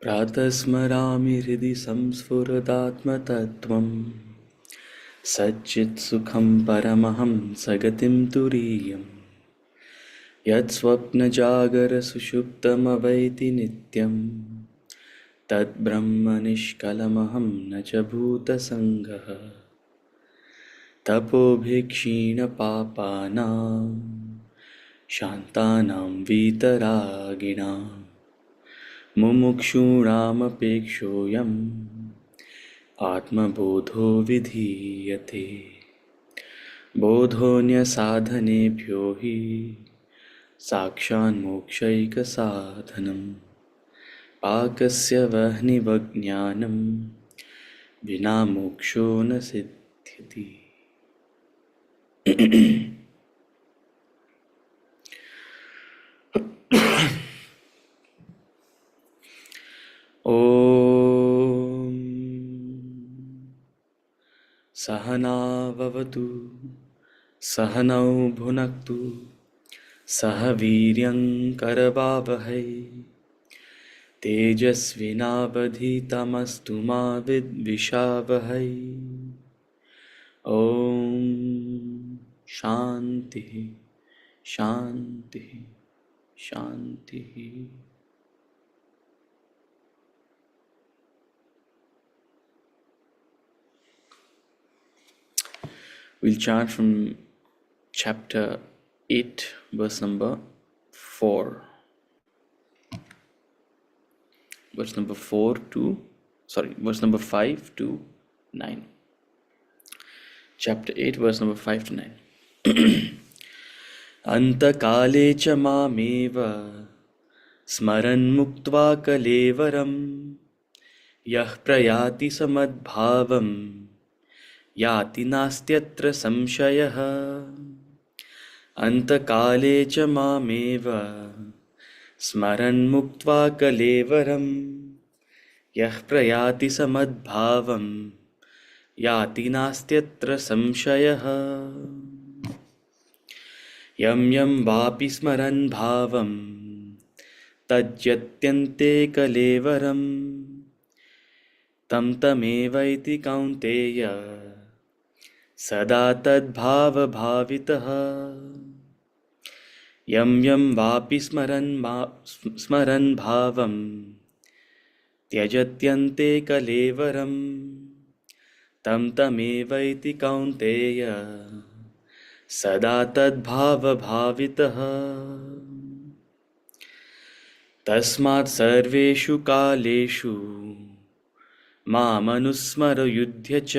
प्रातः स्मरामि हृदि संस्फुरदात्मतत्त्वं सच्चित्सुखं परमहं सगतिं तुरीयं यत्स्वप्नजागरसुषुप्तमवैति नित्यं तद्ब्रह्म निष्कलमहं न च भूतसङ्गः तपोभिक्षीणपापानां शान्तानां वीतरागिणां मुमुक्षूणामपेक्षोऽयम् आत्मबोधो विधीयते बोधोऽन्यसाधनेभ्यो हि साक्षान्मोक्षैकसाधनं पाकस्य वह्निवज्ञानं विना मोक्षो न सिद्ध्यति। ॐ सहनाववतु सहनौ भुनक्तु सह वीर्यङ्करवावहै तेजस्विनावधीतमस्तु मा विद्विषावहै। ॐ शान्तिः शान्तिः शान्तिः। We'll chant from chapter 8, verse number 4. Verse number verse number 5 to 9. Chapter 8, verse number 5 to 9. Antakale cha mameva smaran muktva kalevaram yah prayati samadbhavam याति नास्त्यत्र संशयः। अंतकाले च मामेव स्मरन् मुक्त्वा कलेवरं यः प्रयाति समद्भावं याति नास्त्यत्र संशयः। यं यं वापि स्मरन् भावं तज्जत्यन्ते कलेवरं तं तमेवैति कौन्तेय सदा तद्भावभावितः। यं यं वापि स्मरन् भावं त्यजत्यन्ते कलेवरं तं तमेवैति कौन्तेय सदा तद्भावभावितः। तस्मात् सर्वेषु कालेषु मामनुस्मर युध्य च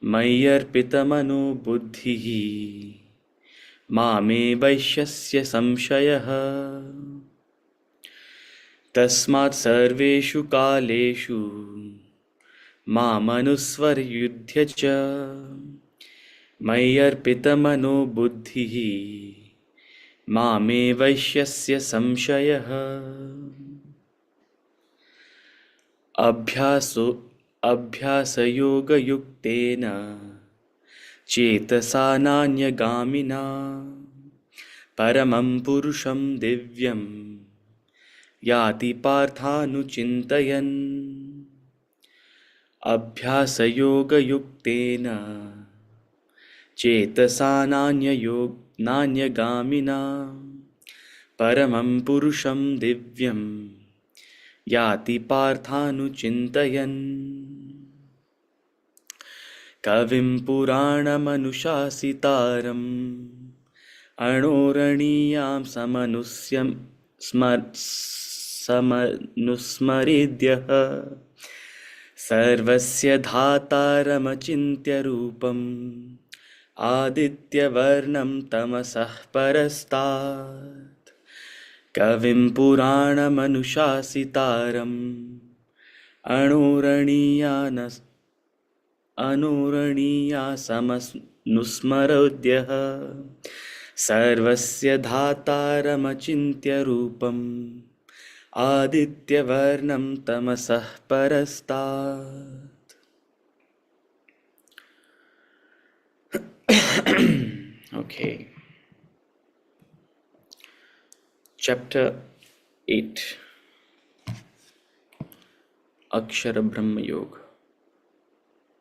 मय्यर्पितमनो बुद्धिः मामे वैश्यस्य संशयः। तस्मात् सर्वेषु कालेषु मामनुस्मर युध्य च मय्यर्पितमनो बुद्धिः मामे वैश्यस्य संशयः। अभ्यासयोगयुक्तेन चेतसा नान्यगामिना परमं पुरुषं दिव्यं याति पार्थानुचिन्तयन्। अभ्यासयोगयुक्तेन चेतसा नान्यगामिना परमं पुरुषं दिव्यं याति पार्थानुचिन्तयन्। कविं पुराणमनुशासितारम् अणोरणीयां समनुस्मरेद्यः सर्वस्य धातारमचिन्त्य रूपम् आदित्यवर्णं तमसः परस्तात् कविं पुराणमनुशासितारम् अनुरणीयासमनुस्मरोद्यः सर्वस्य धातारमचिन्त्य रूपम् आदित्यवर्णं तमसः परस्तात्. Okay. Chapter 8. Akshara Brahma Yoga.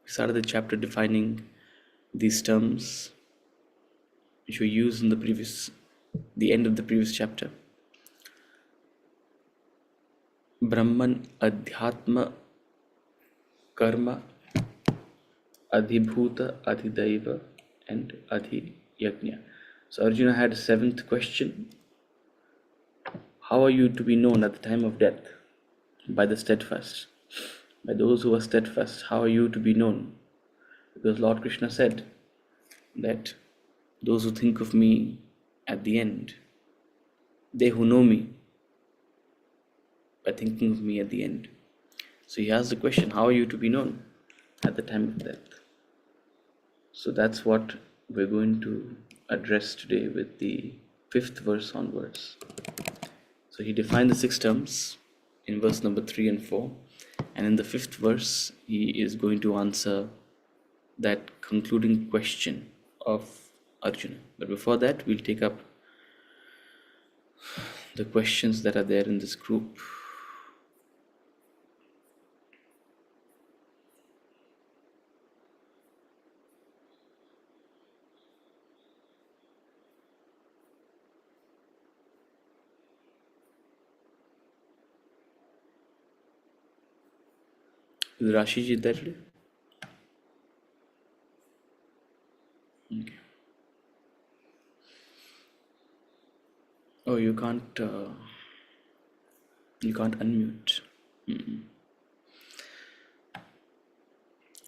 We started the chapter defining these terms which were used in the end of the previous chapter. Brahman, Adhyatma, Karma, Adhibhuta, Adhidaiva, and Adhiyajna. So Arjuna had a seventh question. How are you to be known at the time of death? By the steadfast. By those who are steadfast, how are you to be known? Because Lord Krishna said that those who think of me at the end, they who know me by thinking of me at the end. So he asked the question, how are you to be known at the time of death? So that's what we're going to address today with the 5th verse onwards. So he defined the 6 terms in verse number 3 and 4. And in the 5th verse, he is going to answer that concluding question of Arjuna. But before that, we'll take up the questions that are there in this group. Is Rashiji there today? Okay. Oh, you can't unmute.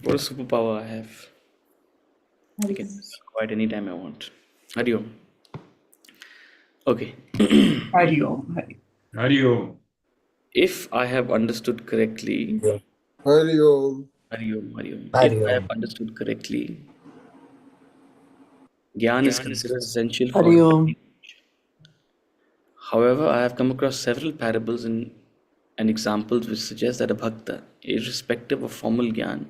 What a superpower I have. I can quiet anytime I want. Hari Om. Okay. Hari Om. Hari Om. If I have understood correctly, Hari Om. Hari Om, Hari Om. Hari If I have Om. understood correctly, Gyan is considered essential for Hari Om. However, I have come across several parables and examples which suggest that a bhakta, irrespective of formal gyan,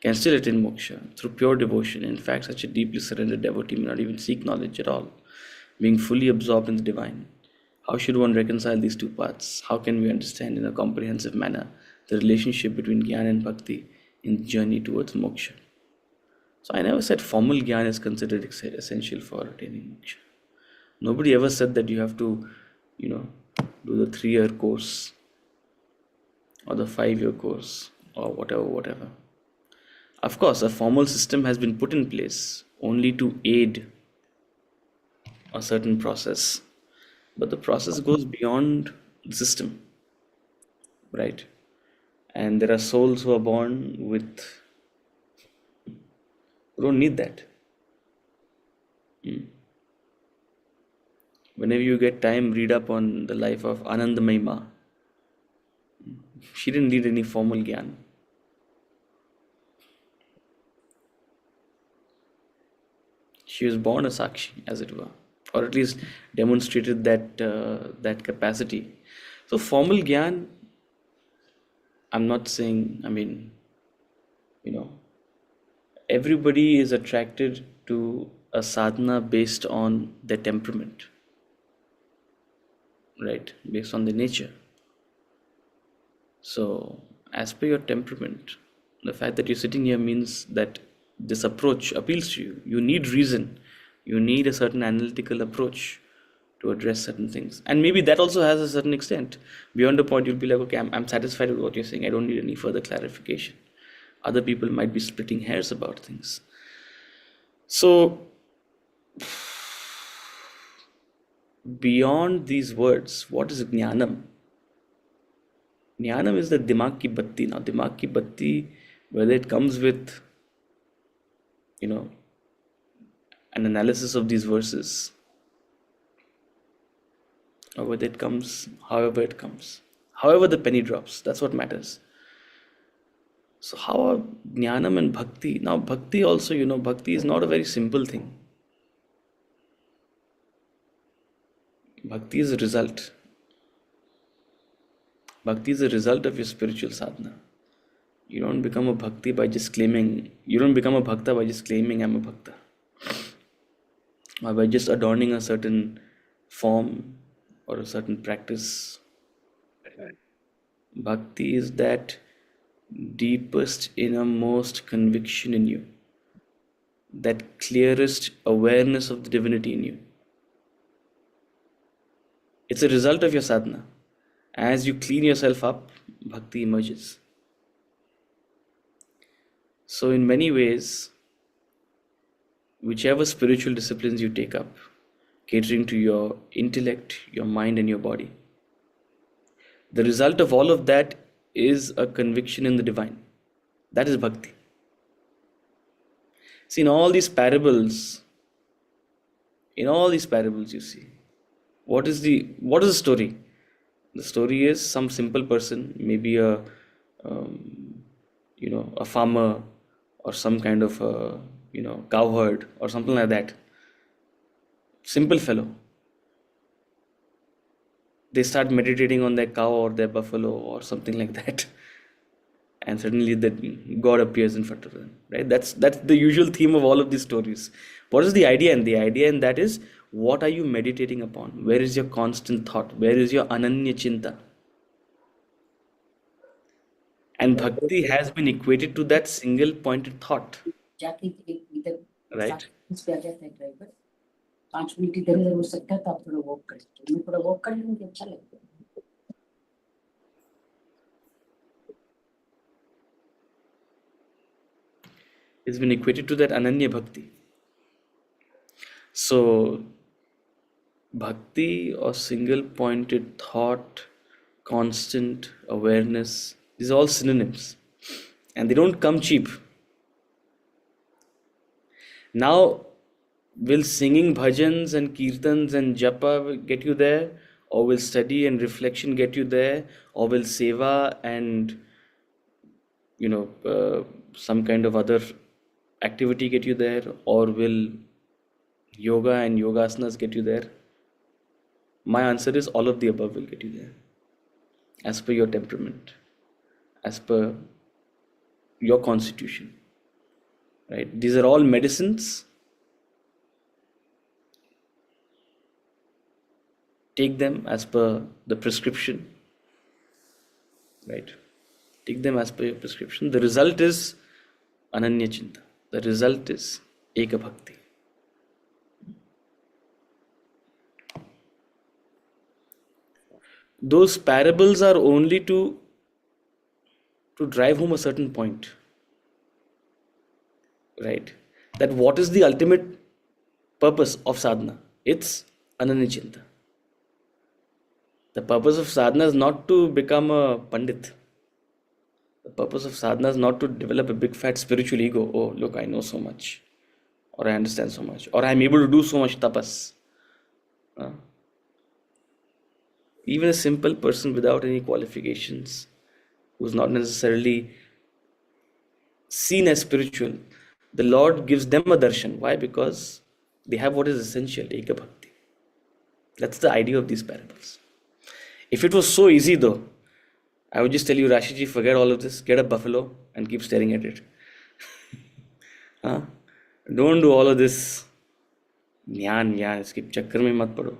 can still attain moksha through pure devotion. In fact, such a deeply surrendered devotee may not even seek knowledge at all, being fully absorbed in the divine. How should one reconcile these two paths? How can we understand in a comprehensive manner the relationship between gyan and bhakti in the journey towards moksha? So I never said formal gyan is considered essential for attaining moksha. Nobody ever said that you have to, do the 3-year course or the 5-year course or whatever. Of course, a formal system has been put in place only to aid a certain process, but the process goes beyond the system, right? And there are souls who are born who don't need that. Whenever you get time, read up on the life of Anandamayi Ma. She didn't need any formal gyan. She was born a Sakshi, as it were, or at least demonstrated that capacity. So formal gyan, I'm not saying, everybody is attracted to a sadhana based on their temperament, right? Based on their nature. So, as per your temperament, the fact that you're sitting here means that this approach appeals to you. You need reason. You need a certain analytical approach to address certain things. And maybe that also has a certain extent. Beyond a point, you'll be like, okay, I'm satisfied with what you're saying. I don't need any further clarification. Other people might be splitting hairs about things. So, beyond these words, what is jnanam? Jnanam is the dimag ki batti. Now, dimag ki batti, whether it comes with, you know, an analysis of these verses, or whether it comes however it comes, however the penny drops, that's what matters. So, how are jnanam and bhakti? Now, bhakti also, bhakti is not a very simple thing. Bhakti is a result. Bhakti is a result of your spiritual sadhana. You don't become a bhakti by just claiming, you don't become a bhakta by just claiming I'm a bhakta, or by just adorning a certain form or a certain practice. Bhakti is that deepest, innermost conviction in you, that clearest awareness of the divinity in you. It's a result of your sadhana. As you clean yourself up, bhakti emerges. So, in many ways, whichever spiritual disciplines you take up, catering to your intellect, your mind, and your body, the result of all of that is a conviction in the divine. That is bhakti. See, in all these parables, you see, what is the story? The story is some simple person, maybe a farmer, or some kind of cowherd or something like that. Simple fellow. They start meditating on their cow or their buffalo or something like that, and suddenly that God appears in front of them. Right? That's the usual theme of all of these stories. What is the idea? And the idea in that is, what are you meditating upon? Where is your constant thought? Where is your ananya chinta? And bhakti has been equated to that single pointed thought. जाके इधर Right? इस पे आ जाता है driver 5 minute इधर उधर हो सकता है तो आप थोड़ा वॉक कर सकते हो मैं थोड़ा वॉक कर लूंगी अच्छा लगता है It's been equated to that ananya bhakti. So, bhakti or single pointed thought, constant awareness, these are all synonyms, and they don't come cheap. Now, will singing bhajans and kirtans and japa get you there, or will study and reflection get you there, or will seva and some kind of other activity get you there, or will yoga and yogasanas get you there? My answer is all of the above will get you there, as per your temperament, as per your constitution. Right? These are all medicines. Take them as per the prescription. Right? Take them as per your prescription. The result is ananya chinta. The result is eka bhakti. Those parables are only to drive home a certain point. Right? That what is the ultimate purpose of sadhana? It's ananya chinta. The purpose of sadhana is not to become a pandit. The purpose of sadhana is not to develop a big fat spiritual ego. Oh, look, I know so much, or I understand so much, or I'm able to do so much tapas. Even a simple person without any qualifications, who's not necessarily seen as spiritual, the Lord gives them a darshan. Why? Because they have what is essential, eka bhakti. That's the idea of these parables. If it was so easy though, I would just tell you, Rashiji, forget all of this, get a buffalo and keep staring at it. Don't do all of this. Nyan, iske chakkar mein mat pado.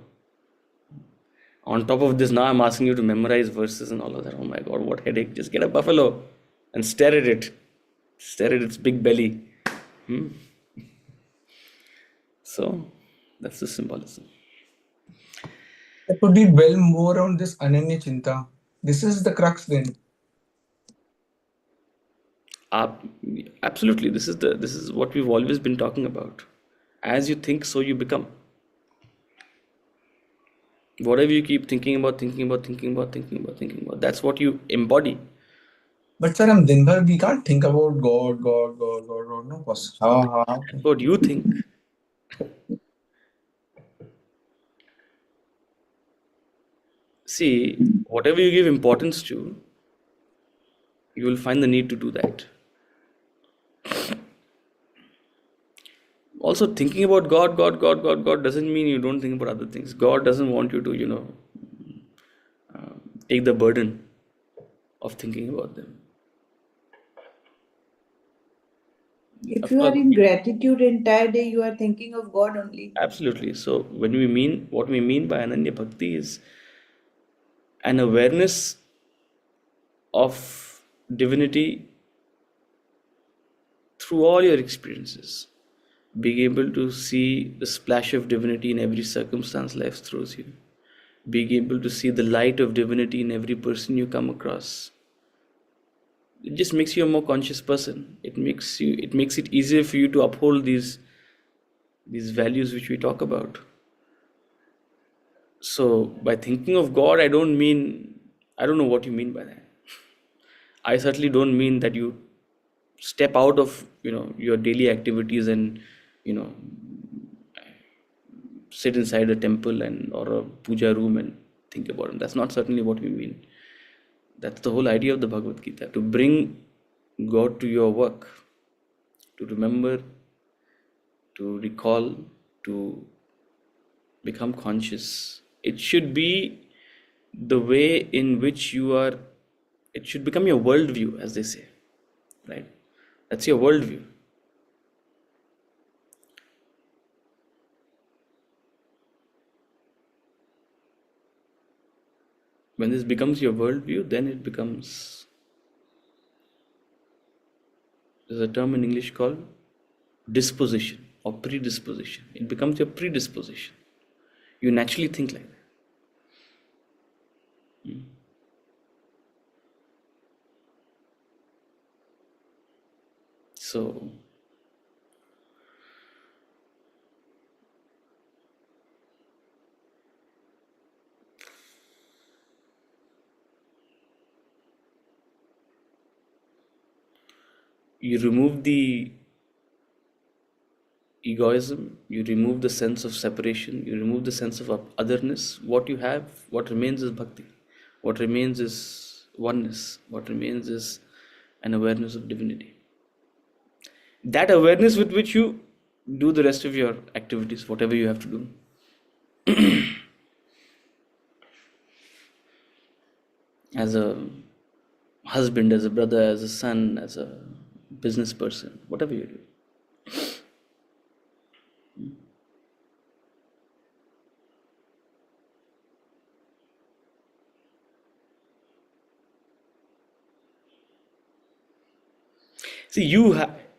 On top of this, now I'm asking you to memorize verses and all of that. Oh my God, what headache. Just get a buffalo and stare at it. Stare at its big belly. So, that's the symbolism. To dwell more on this Ananya Chinta, this is the crux then. Absolutely, this is what we've always been talking about. As you think, so you become. Whatever you keep thinking about, that's what you embody. But sir, हम दिन भर we can't think about God. No, boss. हाँ. That's what you think. See, whatever you give importance to, you will find the need to do that. Also, thinking about God doesn't mean you don't think about other things. God doesn't want you to, take the burden of thinking about them. If Of you are course, in gratitude entire day, you are thinking of God only. absolutely. So, what we mean by Ananya Bhakti is an awareness of divinity through all your experiences. Being able to see the splash of divinity in every circumstance life throws you. Being able to see the light of divinity in every person you come across. It just makes you a more conscious person. It makes it easier for you to uphold these values which we talk about. So by thinking of God, I don't know what you mean by that. I certainly don't mean that you step out of your daily activities and you know sit inside a temple or a puja room and think about him. That's not certainly what we mean. That's the whole idea of the Bhagavad Gita, to bring God to your work, to remember, to recall, to become conscious. It should be the way in which it should become your worldview, as they say, right? That's your worldview. When this becomes your worldview, then it becomes, there's a term in English called disposition or predisposition. It becomes your predisposition. You naturally think like that. So, you remove the egoism, you remove the sense of separation, you remove the sense of otherness. What remains is bhakti. What remains is oneness. What remains is an awareness of divinity. That awareness with which you do the rest of your activities, whatever you have to do. As a husband, as a brother, as a son, as a business person, whatever you do. See,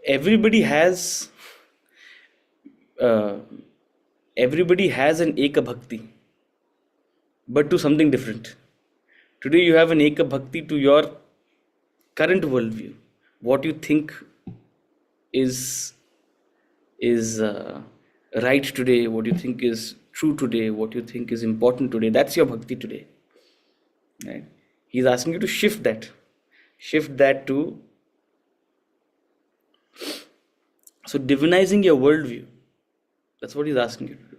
everybody has uh, everybody has an Eka Bhakti, but to something different. Today you have an Eka Bhakti to your current worldview. What you think is right today, what you think is true today, what you think is important today. That's your bhakti today, right? He's asking you to shift that to so divinizing your worldview. That's what he's asking you to do.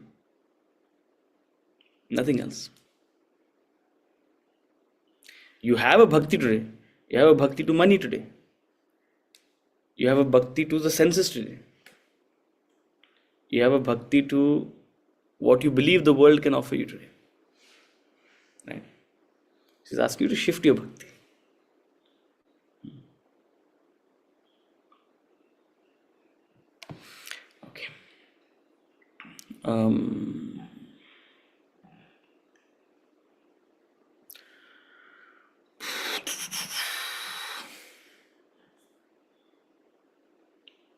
Nothing else. You have a bhakti today. You have a bhakti to money today. You have a bhakti to the senses today. You have a bhakti to what you believe the world can offer you today. Right? He's asking you to shift your bhakti. Okay.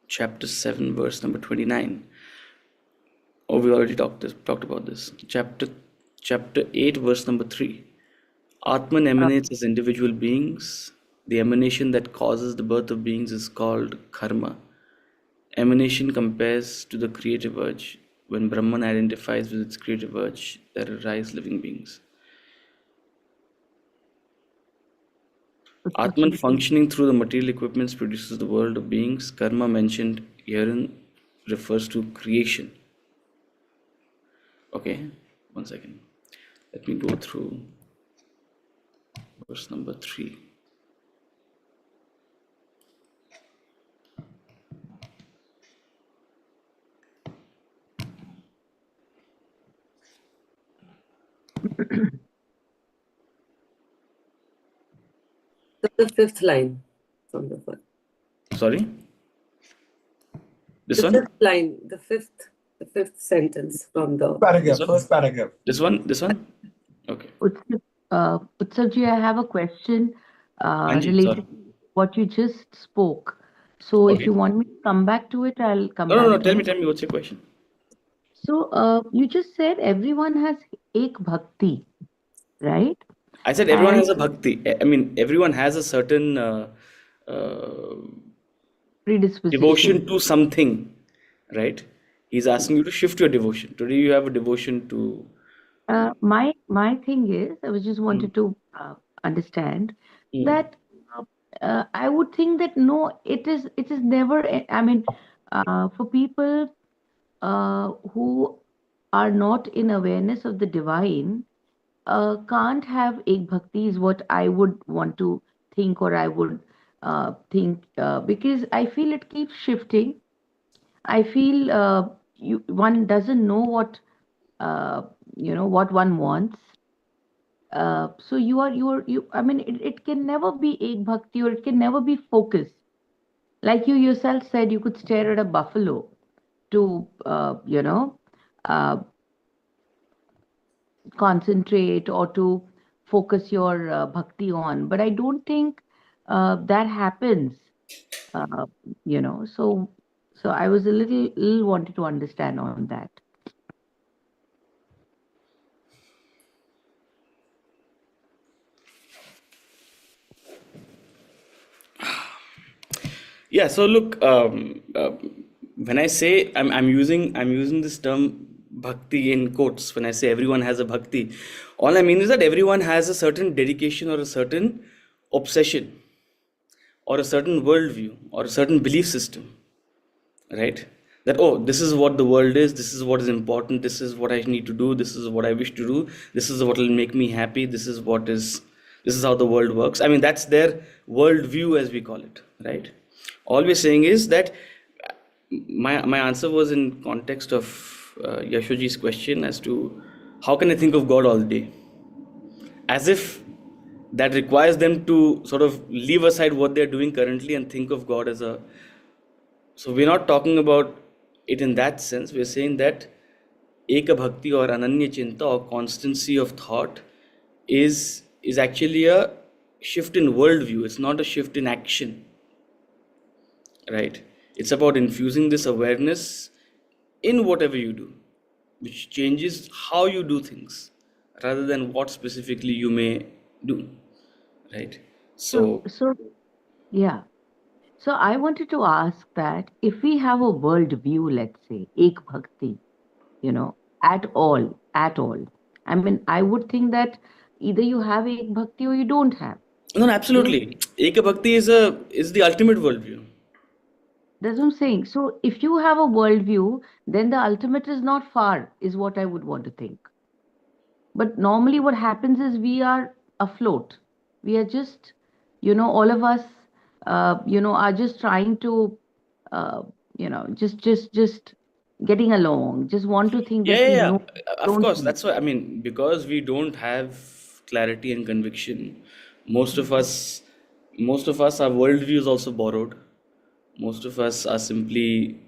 Chapter 7, verse number 29. Oh, we already talked about this. Chapter 8, verse number 3. Atman emanates as individual beings. The emanation that causes the birth of beings is called karma. Emanation compares to the creative urge. When Brahman identifies with its creative urge, there arise living beings. Atman functioning through the material equipments produces the world of beings. Karma mentioned herein refers to creation. Okay, 1 second. Let me go through verse number 3. The fifth line from the first. Sorry? This The one? fifth line, the fifth sentence from the. Paragraph, This one? first paragraph. This one? This one? Okay. Utsavji, I have a question Anji, related sorry. to what you just spoke. So if Okay. you want me to come back to it, I'll come No, back no, no. to Tell it. me, what's your question? So you just said everyone has ek bhakti, right? I said everyone And has a bhakti. I mean, everyone has a certain predisposition. devotion to something, right? He's asking you to shift your devotion. Today you have a devotion to. My thing is, I was just wanted to understand Mm. that I would think that no, it is never. I mean, for people who are not in awareness of the divine, can't have ek bhakti is what I would want to think, or I would think, because I feel it keeps shifting. I feel one doesn't know what uh, what one wants. So you I mean, it can never be ek bhakti, or it can never be focused. Like you yourself said, you could stare at a buffalo to uh, concentrate or to focus your bhakti on, but I don't think that happens. uh, so I was a little wanted to understand on that. Yeah. So look, when I say I'm using this term bhakti in quotes. When I say everyone has a bhakti, all I mean is that everyone has a certain dedication or a certain obsession or a certain worldview or a certain belief system, right? That, oh, this is what the world is, this is what is important, this is what I need to do, this is what I wish to do, this is what will make me happy, this is how the world works. I mean, that's their worldview, as we call it, right? All we're saying is that my answer was in context of Yashoji's question as to how can I think of God all day, as if that requires them to sort of leave aside what they're doing currently and think of God as a. So we're not talking about it in that sense. We're saying that Eka Bhakti or Ananya Chinta or constancy of thought is actually a shift in worldview. It's not a shift in action, right? It's about infusing this awareness in whatever you do, which changes how you do things rather than what specifically you may do, right? So So yeah. So I wanted to ask that if we have a world view, let's say, ek bhakti, at all. I mean, I would think that either you have ek bhakti or you don't have. no, no, absolutely. Eka Bhakti is the ultimate worldview. That's what I'm saying. So if you have a worldview, then the ultimate is not far, is what I would want to think. But normally what happens is we are afloat. We are just, all of us, are just trying to, just getting along. Just want to think that we Yeah. know. Of Don't course, we? that's why. I mean, because we don't have clarity and conviction, most of us, our worldview is also borrowed. Most of us are simply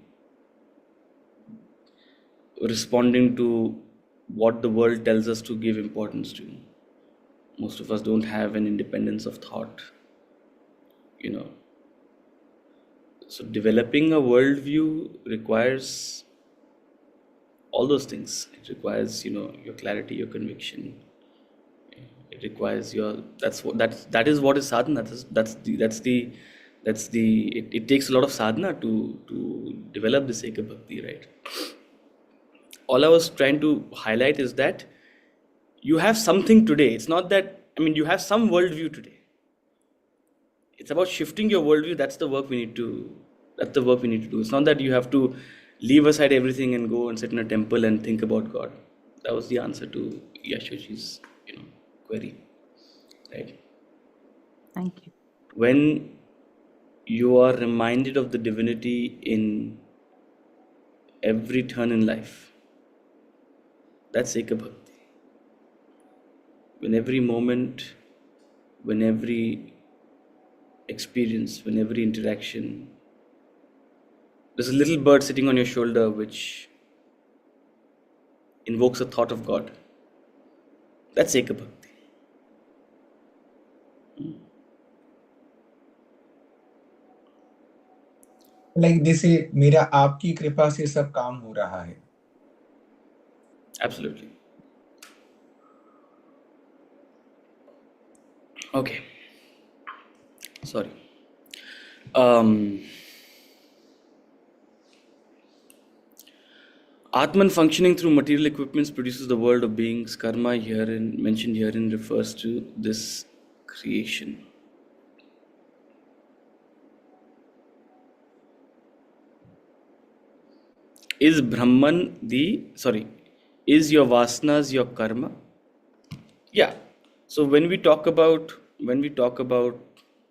responding to what the world tells us to give importance to. Most of us don't have an independence of thought, you know. So developing a worldview requires all those things. It requires, your clarity, your conviction. It requires your. That is what is sadhana. It takes a lot of sadhana to develop this eka bhakti, right? all I was trying to highlight is that you have something today. It's not that, you have some worldview today. It's about shifting your worldview. That's the work we need to do. It's not that you have to leave aside everything and go and sit in a temple and think about God. That was the answer to Yashoji's, query. Right? Thank you. When you are reminded of the divinity in every turn in life, that's Eka Bhakti. When every moment, when every experience, when every interaction, there's a little bird sitting on your shoulder which invokes a thought of God. That's Eka Bhakti. Like they say, मेरा आपकी कृपा से सब काम हो रहा है. Absolutely. Okay. Sorry. Atman functioning through material equipments produces the world of beings. Karma mentioned herein refers to this creation. Is your vasanas your karma? Yeah. So when we talk about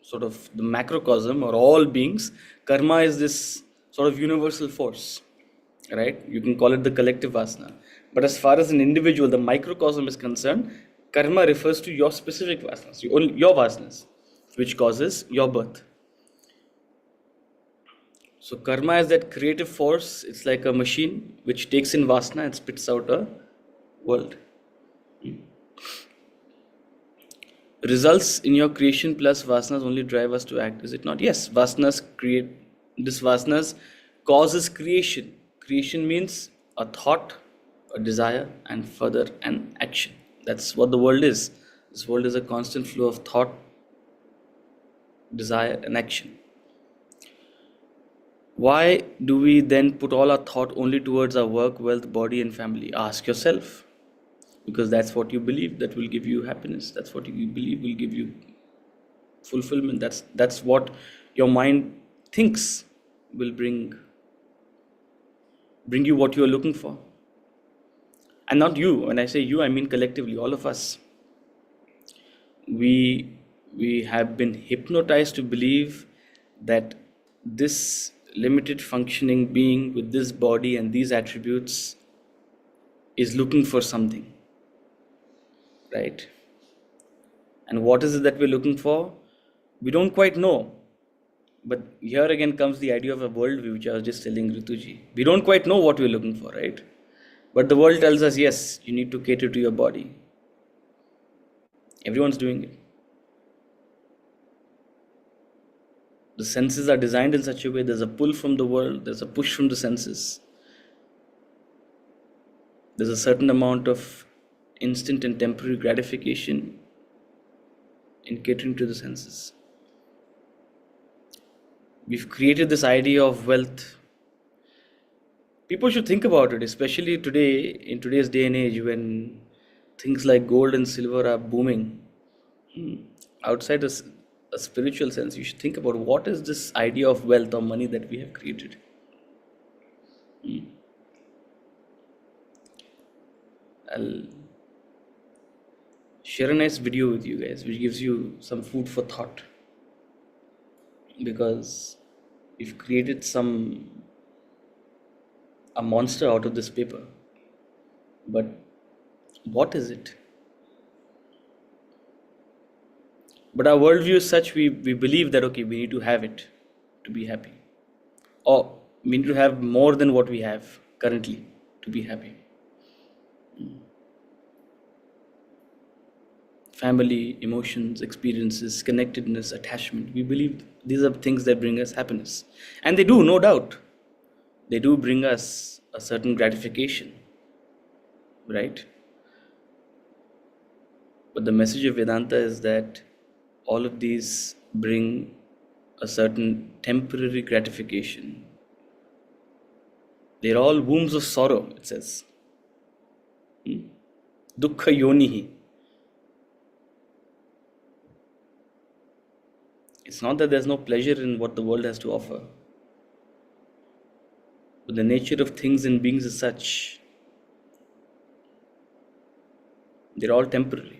sort of the macrocosm or all beings, karma is this sort of universal force, right? You can call it the collective vasana. But as far as an individual, the microcosm is concerned, karma refers to your specific vasanas, your vasanas, which causes your birth. So karma is that creative force. It's like a machine which takes in vasana and spits out a world. Results in your creation plus vasanas only drive us to act, is it not? Yes, vasanas causes creation. Creation means a thought, a desire, and further an action. That's what the world is. This world is a constant flow of thought, desire, and action. Why do we then put all our thought only towards our work, wealth, body, and family? Ask yourself. Because that's what you believe that will give you happiness. That's what you believe will give you fulfillment. That's what your mind thinks will bring you what you are looking for. And not you. When I say you, I mean collectively, all of us. We have been hypnotized to believe that this limited functioning being with this body and these attributes is looking for something. Right? And what is it that we're looking for? We don't quite know. But here again comes the idea of a worldview, which I was just telling Rituji. We don't quite know what we're looking for, right? But the world tells us, yes, you need to cater to your body. Everyone's doing it. The senses are designed in such a way, there's a pull from the world, there's a push from the senses. There's a certain amount of instant and temporary gratification in catering to the senses. We've created this idea of wealth. People should think about it, especially today, in today's day and age, when things like gold and silver are booming. Outside a spiritual sense, you should think about what is this idea of wealth or money that we have created. I'll share a nice video with you guys which gives you some food for thought, because we've created a monster out of this paper, but what is it? But our worldview is such, we believe that okay, we need to have it to be happy, or we need to have more than what we have currently to be happy. Family, emotions, experiences, connectedness, attachment. We believe these are things that bring us happiness. And they do, no doubt. They do bring us a certain gratification, right? But the message of Vedanta is that all of these bring a certain temporary gratification. They're all wombs of sorrow, it says. Dukkha yonihi. It's not that there's no pleasure in what the world has to offer, but the nature of things and beings is such. They're all temporary.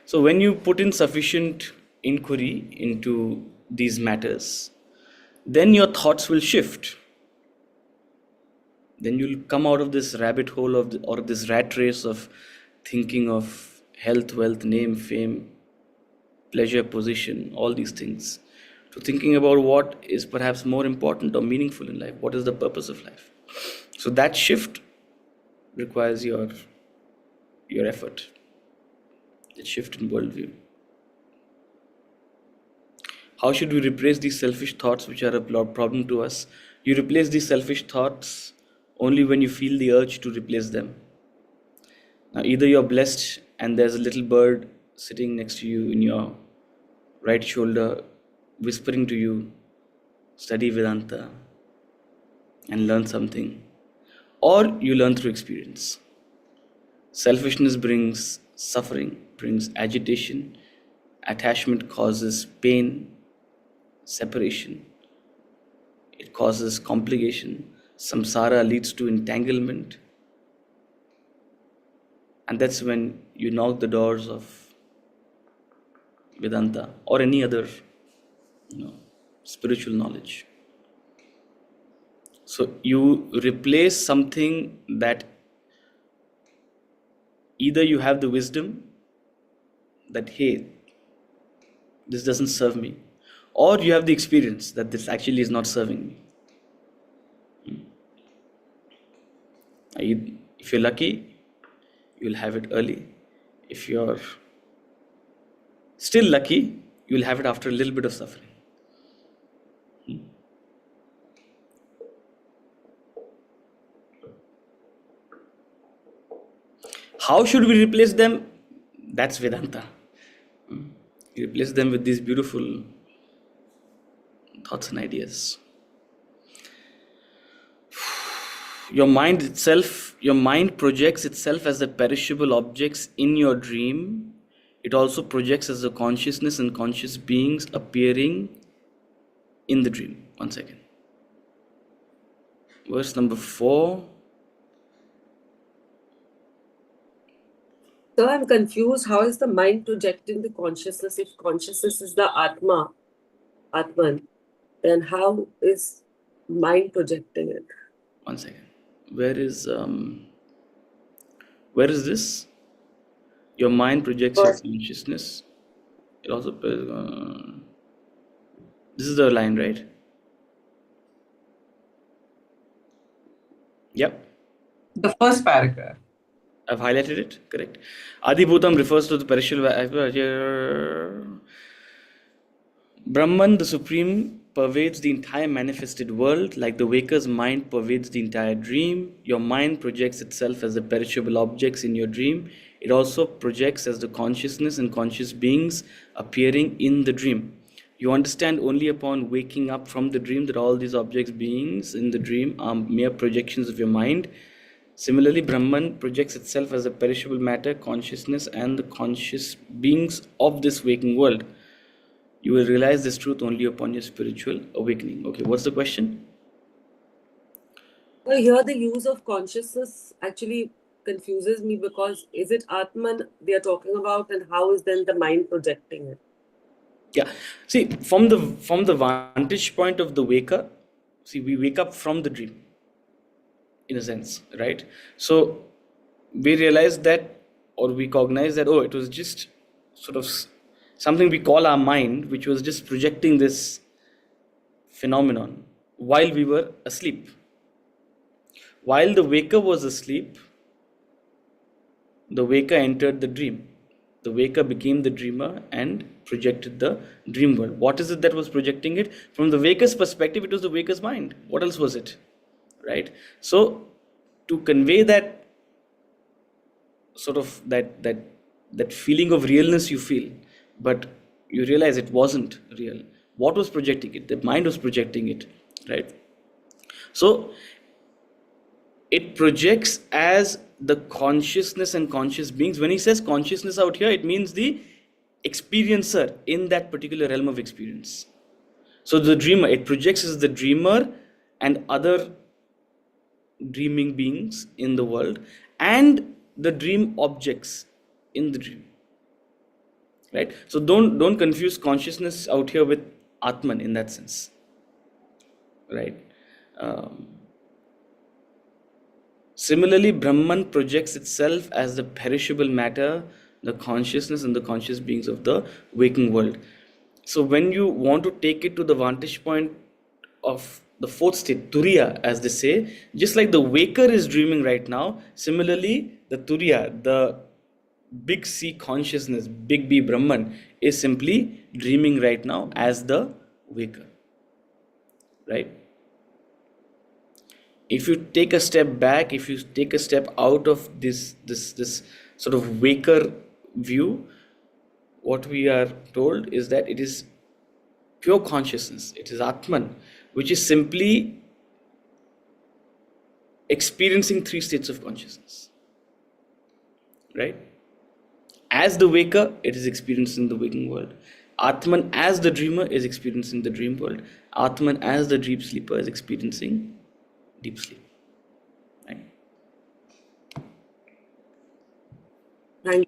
So when you put in sufficient inquiry into these matters, then your thoughts will shift. Then you'll come out of this rabbit hole or this rat race of thinking of health, wealth, name, fame, pleasure, position, all these things, to thinking about what is perhaps more important or meaningful in life. What is the purpose of life? So that shift requires your effort. That shift in worldview. How should we replace these selfish thoughts which are a problem to us? You replace these selfish thoughts only when you feel the urge to replace them. Now, either you're blessed and there's a little bird sitting next to you in your right shoulder, whispering to you, study Vedanta and learn something, or you learn through experience. Selfishness brings suffering, brings agitation. Attachment causes pain, separation. It causes complication. Samsara leads to entanglement. And that's when you knock the doors of Vedanta or any other spiritual knowledge. So you replace something that either you have the wisdom that, hey, this doesn't serve me, or you have the experience that this actually is not serving me. If you're lucky, you'll have it early. If you're still lucky, you'll have it after a little bit of suffering. How should we replace them? That's Vedanta. You replace them with these beautiful thoughts and ideas. Your mind projects itself as the perishable objects in your dream. It also projects as the consciousness and conscious beings appearing in the dream. One second. Verse number 4. So I'm confused. How is the mind projecting the consciousness? If consciousness is the Atman, then how is mind projecting it? One second. Where is this? Your mind projects your consciousness. It also this is the line, right? Yep. The first paragraph. I've highlighted it, correct? Adibhutam refers to the perishable. Brahman, the Supreme, pervades the entire manifested world, like the waker's mind pervades the entire dream. Your mind projects itself as the perishable objects in your dream. It also projects as the consciousness and conscious beings appearing in the dream. You understand only upon waking up from the dream that all these objects, beings in the dream are mere projections of your mind. Similarly, Brahman projects itself as a perishable matter, consciousness, and the conscious beings of this waking world. You will realize this truth only upon your spiritual awakening. Okay, what's the question? Well, here the use of consciousness actually confuses me, because is it Atman they are talking about, and how is then the mind projecting it? Yeah, see, from the vantage point of the waker, see, we wake up from the dream, in a sense, right? So we realize that, or we cognize that, oh, it was just sort of something we call our mind, which was just projecting this phenomenon while we were asleep. While the waker was asleep, the waker entered the dream. The waker became the dreamer and projected the dream world. What is it that was projecting it? From the waker's perspective, it was the waker's mind. What else was it? Right? So to convey that sort of that feeling of realness you feel, but you realize it wasn't real. What was projecting it? The mind was projecting it, right? So it projects as the consciousness and conscious beings. When he says consciousness out here, it means the experiencer in that particular realm of experience. So the dreamer, it projects as the dreamer and other dreaming beings in the world and the dream objects in the dream. Right? So don't confuse consciousness out here with Atman in that sense. Right? Similarly, Brahman projects itself as the perishable matter, the consciousness and the conscious beings of the waking world. So when you want to take it to the vantage point of the fourth state, Turiya, as they say, just like the waker is dreaming right now, similarly, the Turiya, the big C consciousness, big B Brahman, is simply dreaming right now as the waker. Right? If you take a step back, if you take a step out of this sort of waker view, what we are told is that it is pure consciousness, it is Atman, which is simply experiencing three states of consciousness. Right? As the waker, it is experiencing the waking world. Atman as the dreamer is experiencing the dream world. Atman as the deep sleeper is experiencing deep sleep. Right? Thank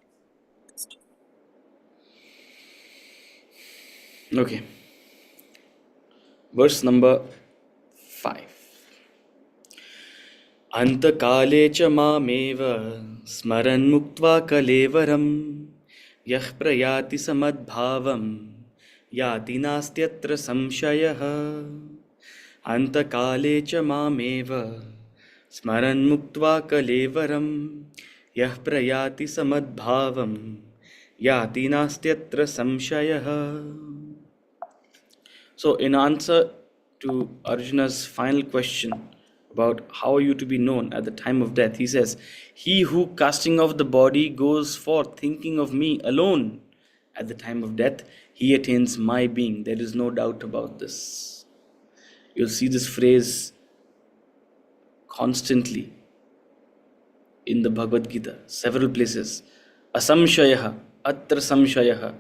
Okay. Verse number 5. Antakale cha mameva smaran muktva kalevaram yah prayati samadbhavam yati nastyatra samshayah. Antakale cha mameva smaran muktva kalevaram yah prayati samadbhavam yati nastyatra samshayah. So in answer to Arjuna's final question about how are you to be known at the time of death, he says, he who casting off the body goes forth thinking of me alone at the time of death, he attains my being. There is no doubt about this. You'll see this phrase constantly in the Bhagavad Gita, several places. Asamshayah, atra samshayah.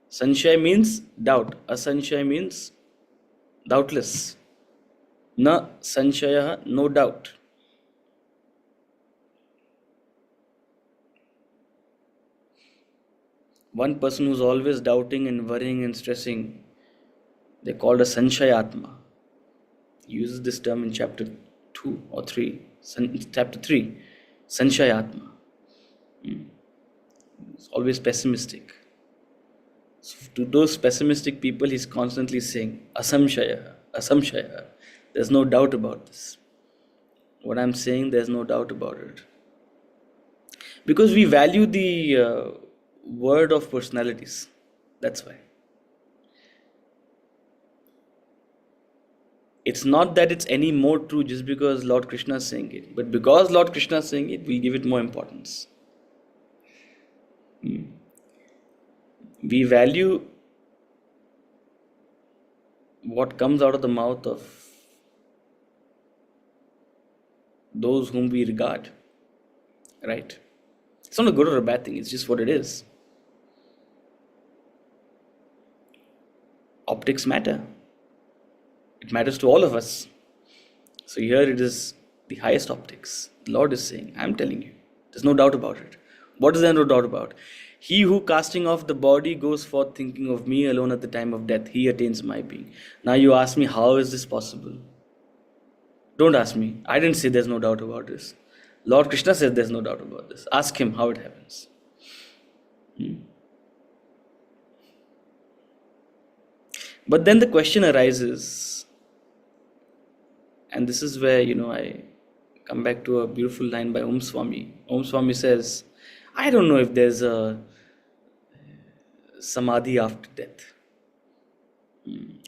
Sanshaya means doubt. Asanshaya means doubtless. Na sanshayah, no doubt. One person who's always doubting and worrying and stressing, they're called a sanshayatma. He uses this term in chapter 2 or 3. Chapter 3, sanshayatma. It's always pessimistic. So to those pessimistic people, he's constantly saying, asamshaya, asamshaya. There's no doubt about this. What I'm saying, there's no doubt about it. Because we value the word of personalities. That's why. It's not that it's any more true just because Lord Krishna is saying it. But because Lord Krishna is saying it, we give it more importance. We value what comes out of the mouth of those whom we regard. Right? It's not a good or a bad thing, it's just what it is. Optics matter. It matters to all of us. So here it is the highest optics. The Lord is saying, I'm telling you, there's no doubt about it. What is there no doubt about? He who casting off the body goes forth thinking of me alone at the time of death, he attains my being. Now you ask me, how is this possible? Don't ask me. I didn't say there's no doubt about this. Lord Krishna says there's no doubt about this. Ask him how it happens. But then the question arises, and this is where, I come back to a beautiful line by Om Swami. Om Swami says, I don't know if there's a samadhi after death.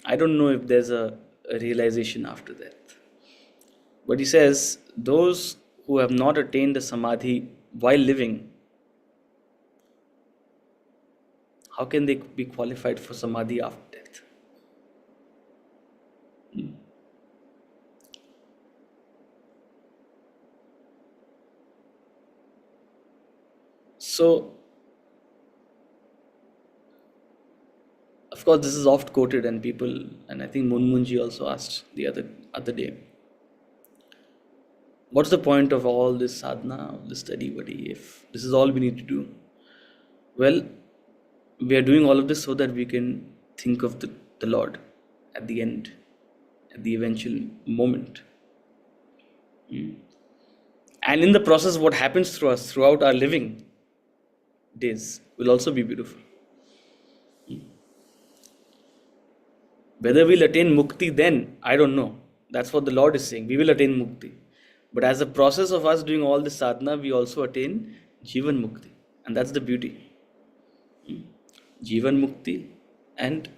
I don't know if there's a realization after death. But he says, those who have not attained the samadhi while living, how can they be qualified for samadhi after death? So, of course, this is oft quoted, and people, and I think Munmunji also asked the other day, what's the point of all this sadhana, all this study, buddy, if this is all we need to do? Well, we are doing all of this so that we can think of the Lord at the end, at the eventual moment. And in the process, what happens through us throughout our living days will also be beautiful. Whether we'll attain mukti then, I don't know. That's what the Lord is saying. We will attain mukti. But as a process of us doing all this sadhana, we also attain Jivan Mukti. And that's the beauty. Jivan Mukti and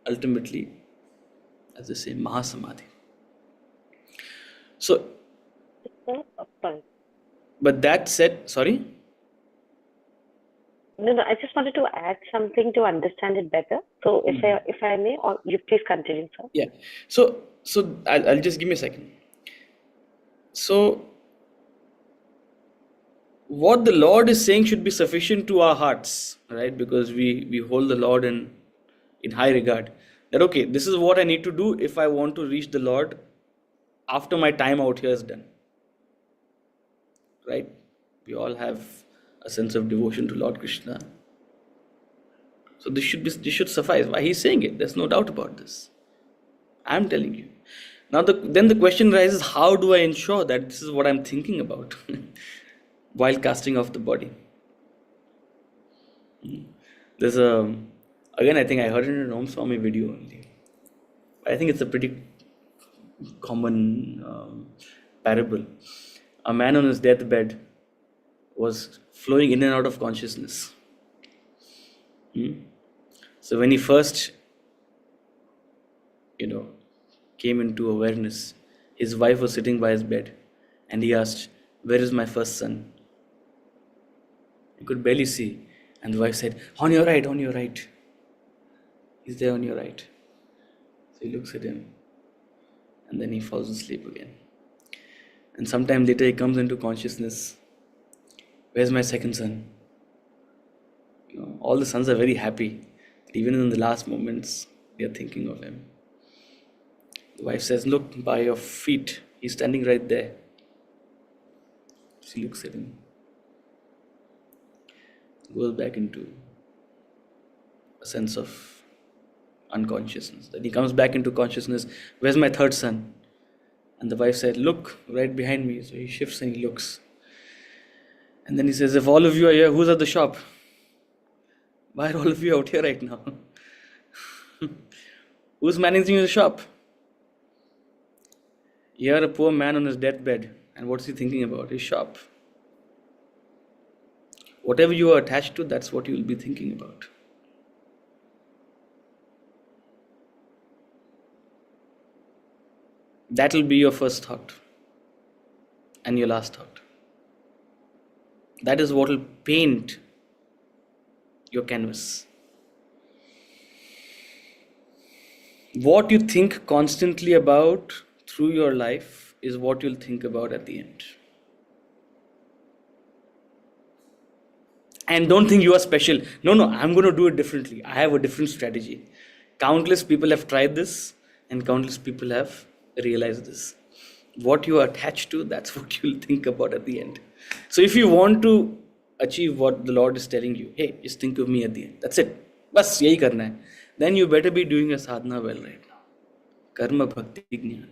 ultimately, as they say, Mahasamadhi. So, Sorry. but that said, sorry? No, I just wanted to add something to understand it better. So if I may, or you please continue, sir. Yeah. So I'll just give me a second. So, what the Lord is saying should be sufficient to our hearts, right? Because we hold the Lord in high regard. That okay, this is what I need to do if I want to reach the Lord after my time out here is done. Right? We all have a sense of devotion to Lord Krishna. So this should suffice. Why he's saying it? There's no doubt about this. I'm telling you. Now then the question rises, how do I ensure that this is what I'm thinking about while casting off the body? There's again, I think I heard it in an Om Swami video only. I think it's a pretty common parable. A man on his deathbed was flowing in and out of consciousness. So when he first, came into awareness, his wife was sitting by his bed and he asked, "Where is my first son?" He could barely see. And the wife said, "On your right, on your right. He's there on your right." So he looks at him and then he falls asleep again. And sometime later he comes into consciousness. "Where's my second son?" All the sons are very happy. Even in the last moments, they are thinking of him. The wife says, "Look, by your feet, he's standing right there." She looks at him, goes back into a sense of unconsciousness. Then he comes back into consciousness. "Where's my third son?" And the wife said, "Look, right behind me." So he shifts and he looks. And then he says, "If all of you are here, who's at the shop? Why are all of you out here right now? Who's managing the shop?" Here, a poor man on his deathbed, and what's he thinking about? His shop. Whatever you are attached to, that's what you will be thinking about. That will be your first thought and your last thought. That is what will paint your canvas. What you think constantly about through your life is what you'll think about at the end. And don't think you are special. No, I'm going to do it differently. I have a different strategy. Countless people have tried this and countless people have realized this. What you are attached to, that's what you'll think about at the end. So if you want to achieve what the Lord is telling you, hey, just think of me at the end. That's it. Bas yahi karna hai. Then you better be doing your sadhana well right now. Karma bhakti jnana.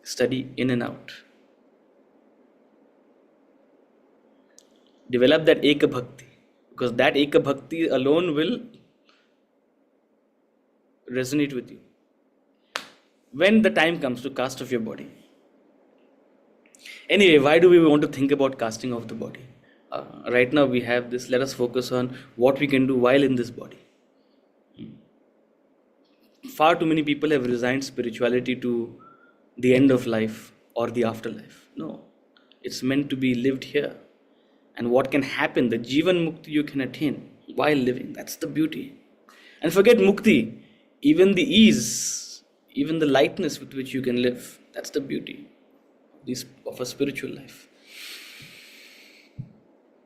Study in and out. Develop that Eka Bhakti, because that Eka Bhakti alone will resonate with you when the time comes to cast off your body. Anyway, why do we want to think about casting off the body? Right now we have this. Let us focus on what we can do while in this body. Far too many people have resigned spirituality to the end of life or the afterlife. No, it's meant to be lived here. And what can happen, the Jivan Mukti you can attain while living. That's the beauty. And forget Mukti, even the ease, even the lightness with which you can live. That's the beauty of a spiritual life.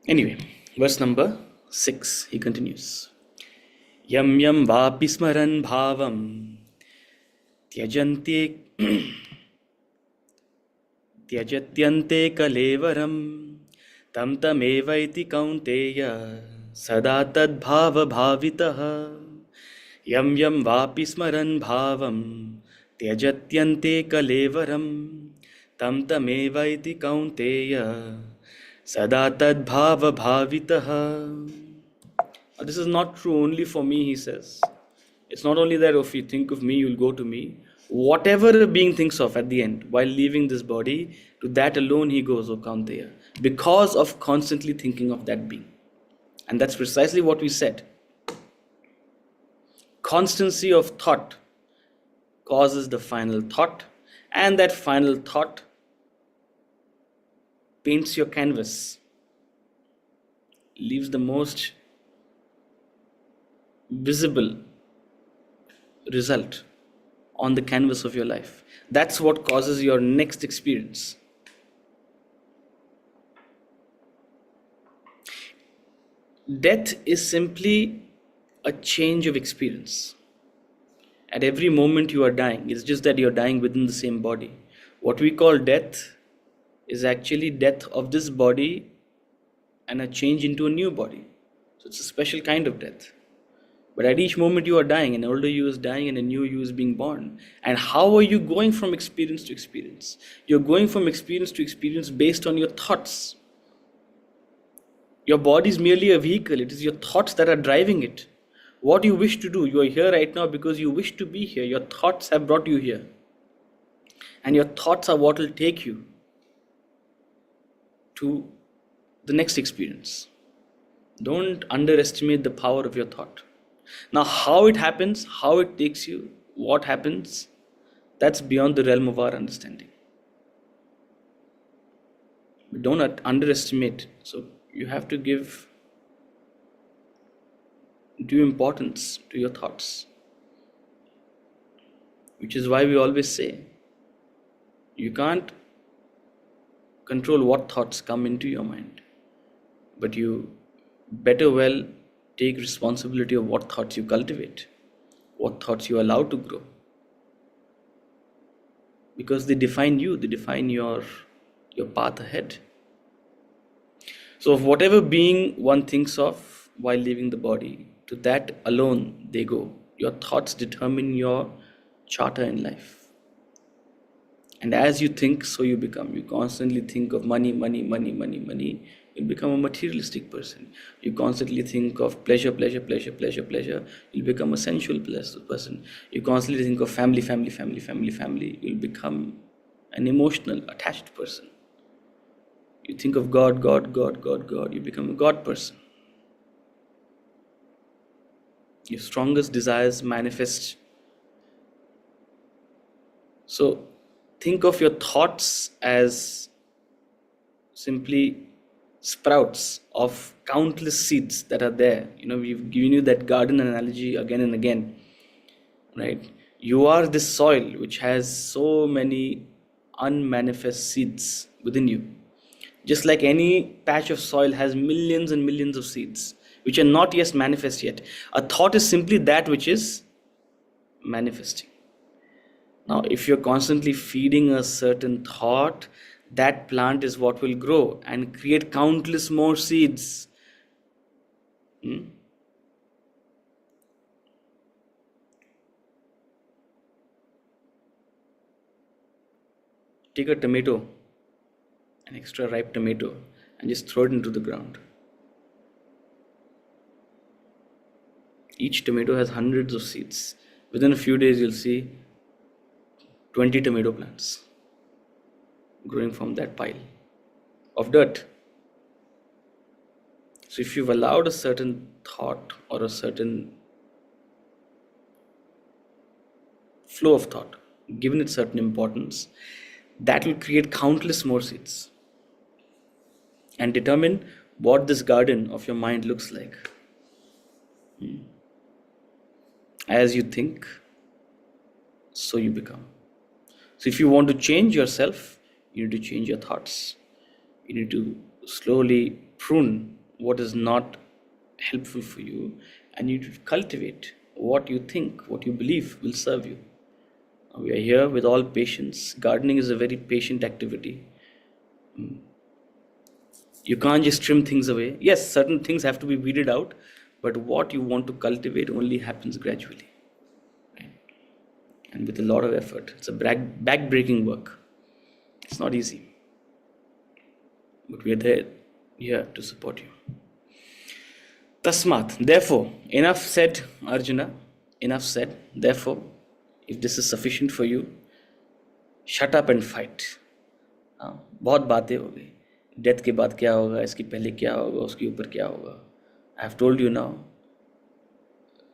Anyway, verse number 6, he continues. Yam yam vapi smaran bhavam tyajante tyajatyante kalevaram tam tamevaiti kaunteya sada tad bhava bhavitah. Yam yam vapi smaran bhavam tyajatyante kalevaram tam tamevaiti kaunteya sada tad bhava bhavitah. This is not true only for me, he says. It's not only that if you think of me, you'll go to me. Whatever a being thinks of at the end, while leaving this body, to that alone he goes, O Kaunteya, because of constantly thinking of that being. And that's precisely what we said. Constancy of thought causes the final thought, and that final thought paints your canvas, leaves the most visible result on the canvas of your life. That's what causes your next experience. Death is simply a change of experience. At every moment you are dying. It's just that you're dying within the same body. What we call death is actually death of this body and a change into a new body. So it's a special kind of death. But at each moment you are dying, an older you is dying and a new you is being born. And how are you going from experience to experience? You're going from experience to experience based on your thoughts. Your body is merely a vehicle. It is your thoughts that are driving it. What you wish to do, you are here right now because you wish to be here. Your thoughts have brought you here. And your thoughts are what will take you to the next experience. Don't underestimate the power of your thought. Now, how it happens, how it takes you, what happens, that's beyond the realm of our understanding. But don't underestimate. So you have to give due importance to your thoughts. Which is why we always say, you can't control what thoughts come into your mind. But you better well take responsibility of what thoughts you cultivate, what thoughts you allow to grow. Because they define you, they define your path ahead. So of whatever being one thinks of while leaving the body, to that alone they go. Your thoughts determine your charter in life. And as you think, so you become. You constantly think of money, money, money, money, money. You'll become a materialistic person. You constantly think of pleasure, pleasure, pleasure, pleasure, pleasure. You'll become a sensual person. You constantly think of family, family, family, family, family. You'll become an emotional, attached person. You think of God, God, God, God, God. You become a God person. Your strongest desires manifest. So think of your thoughts as simply sprouts of countless seeds that are there. We've given you that garden analogy again and again, right? You are this soil which has so many unmanifest seeds within you. Just like any patch of soil has millions and millions of seeds which are not yet manifest yet. A thought is simply that which is manifesting. Now, if you're constantly feeding a certain thought, that plant is what will grow and create countless more seeds. Take a tomato, an extra ripe tomato, and just throw it into the ground. Each tomato has hundreds of seeds. Within a few days, you'll see 20 tomato plants growing from that pile of dirt. So if you've allowed a certain thought or a certain flow of thought, given it certain importance, that will create countless more seeds and determine what this garden of your mind looks like. As you think, so you become. So if you want to change yourself, you need to change your thoughts. You need to slowly prune what is not helpful for you, and you cultivate what you think, what you believe will serve you. We are here with all patience. Gardening is a very patient activity. You can't just trim things away. Yes, certain things have to be weeded out, but what you want to cultivate only happens gradually, right? And with a lot of effort. It's a back-breaking work. It's not easy, but we are there here to support you. Tasmat, therefore, enough said, Arjuna, enough said. Therefore, if this is sufficient for you, shut up and fight. बहुत बातें हो गई. Death के बाद क्या होगा, इसके पहले क्या होगा, उसके ऊपर क्या होगा. I have told you now.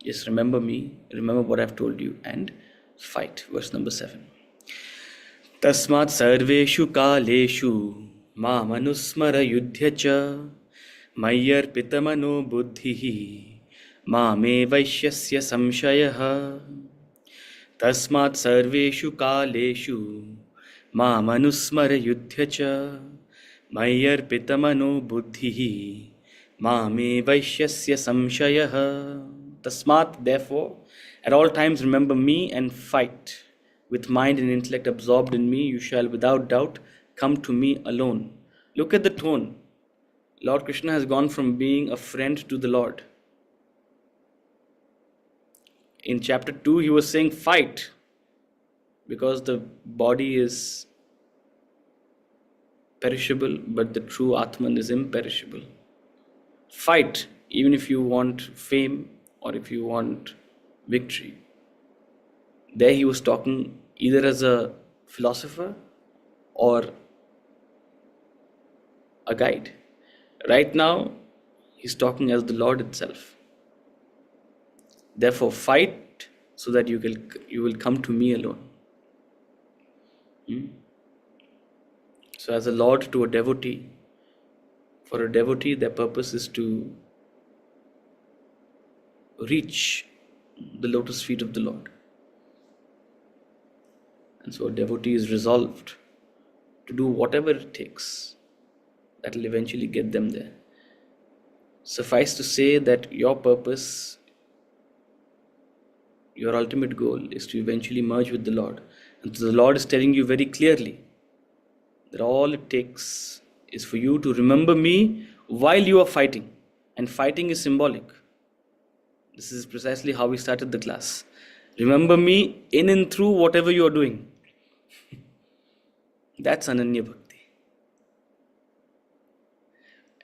Just remember me, remember what I have told you, and fight. Verse number 7. Tasmat sarveshu kaleshu mamanusmara yudhya cha mayyar pitamano buddhihi mame vaishyasya samshayah. Tasmat sarveshu kaleshu mamanusmara yudhya cha mayyar pitamano buddhihi mame vaishyasya samshayah. Tasmat, therefore, at all times remember me and fight. With mind and intellect absorbed in me, you shall without doubt come to me alone. Look at the tone. Lord Krishna has gone from being a friend to the Lord. In chapter 2, he was saying fight, because the body is perishable, but the true Atman is imperishable. Fight, even if you want fame or if you want victory. There he was talking either as a philosopher or a guide. Right now, he's talking as the Lord itself. Therefore, fight so that you will come to me alone. So as a Lord to a devotee, for a devotee, their purpose is to reach the lotus feet of the Lord. And so a devotee is resolved to do whatever it takes that will eventually get them there. Suffice to say that your purpose, your ultimate goal is to eventually merge with the Lord. And so the Lord is telling you very clearly that all it takes is for you to remember me while you are fighting. And fighting is symbolic. This is precisely how we started the class. Remember me in and through whatever you are doing. That's Ananya Bhakti.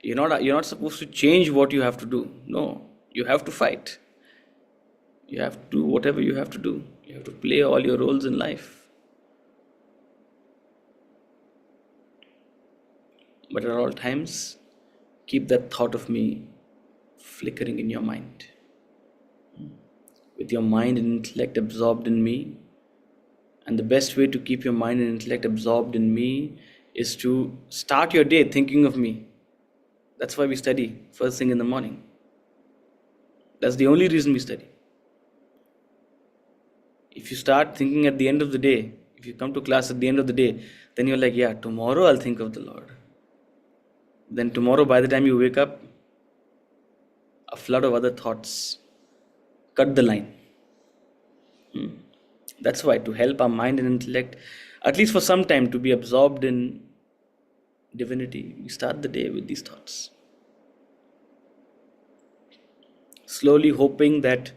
You're not supposed to change what you have to do. No, you have to fight. You have to do whatever you have to do. You have to play all your roles in life. But at all times, keep that thought of me flickering in your mind. With your mind and intellect absorbed in me. And the best way to keep your mind and intellect absorbed in me is to start your day thinking of me. That's why we study first thing in the morning. That's the only reason we study. If you start thinking at the end of the day, if you come to class at the end of the day, then you're like, yeah, tomorrow I'll think of the Lord. Then tomorrow, by the time you wake up, a flood of other thoughts cut the line. That's why, to help our mind and intellect, at least for some time, to be absorbed in divinity, we start the day with these thoughts. Slowly hoping that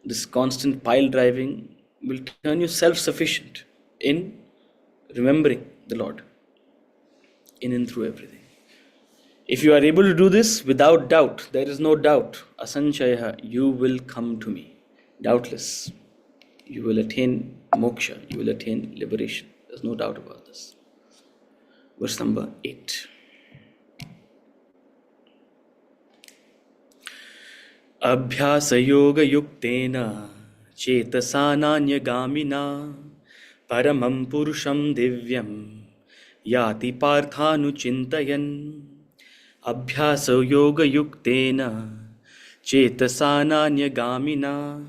this constant pile driving will turn you self-sufficient in remembering the Lord in and through everything. If you are able to do this without doubt, there is no doubt, asanchaya, you will come to me. Doubtless, you will attain moksha, you will attain liberation. There's no doubt about this. Verse number 8. Abhyasa yoga yuktena chetasānānyagamina paramam purusham divyam yati parthānu chintayan. Abhyasa yoga yuktena chetasānānyagamina